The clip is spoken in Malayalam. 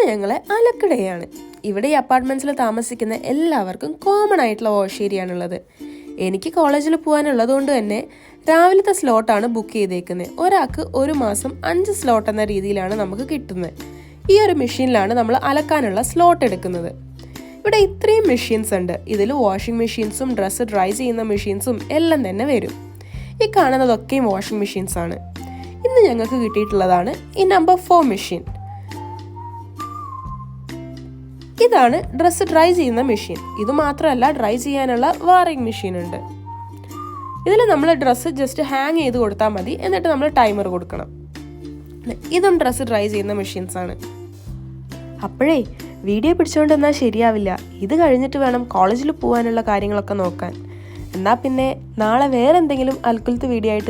ഇന്ന് ഞങ്ങൾ അലക്കടയാണ്. ഇവിടെ ഈ അപ്പാർട്ട്മെന്റ്സിൽ താമസിക്കുന്ന എല്ലാവർക്കും കോമൺ ആയിട്ടുള്ള വാഷ് ഏരിയ ആണുള്ളത്. എനിക്ക് കോളേജിൽ പോകാനുള്ളത് കൊണ്ട് തന്നെ രാവിലത്തെ സ്ലോട്ടാണ് ബുക്ക് ചെയ്തേക്കുന്നത്. ഒരാൾക്ക് ഒരു മാസം 5 സ്ലോട്ട് എന്ന രീതിയിലാണ് നമുക്ക് കിട്ടുന്നത്. ഈ ഒരു മെഷീനിലാണ് നമ്മൾ അലക്കാനുള്ള സ്ലോട്ട് എടുക്കുന്നത്. ഇവിടെ ഇത്രയും മെഷീൻസ് ഉണ്ട്. ഇതിൽ വാഷിംഗ് മെഷീൻസും ഡ്രസ്സ് ഡ്രൈ ചെയ്യുന്ന മെഷീൻസും എല്ലാം തന്നെ വരും. ഈ കാണുന്നതൊക്കെയും വാഷിംഗ് മെഷീൻസ് ആണ്. ഇന്ന് ഞങ്ങൾക്ക് കിട്ടിയിട്ടുള്ളതാണ് ഈ നമ്പർ 4 മെഷീൻ. ഇതാണ് ഡ്രസ്സ് ഡ്രൈ ചെയ്യുന്ന മെഷീൻ. ഇത് മാത്രമല്ല, ഡ്രൈ ചെയ്യാനുള്ള വേറെയും മെഷീൻ ഉണ്ട്. ഇതിൽ നമ്മൾ ഡ്രസ്സ് ജസ്റ്റ് ഹാങ് ചെയ്ത് കൊടുത്താൽ മതി. എന്നിട്ട് നമ്മൾ ടൈമർ കൊടുക്കണം. ഇതും ഡ്രസ്സ് ഡ്രൈ ചെയ്യുന്ന മെഷീൻസ് ആണ്. അപ്പോഴേ വീഡിയോ പിടിച്ചുകൊണ്ട് എന്നാൽ ശരിയാവില്ല. ഇത് കഴിഞ്ഞിട്ട് വേണം കോളേജിൽ പോകാനുള്ള കാര്യങ്ങളൊക്കെ നോക്കാൻ. എന്നാൽ പിന്നെ നാളെ വേറെ എന്തെങ്കിലും അൽക്കുലത്ത് വീഡിയോ ആയിട്ട്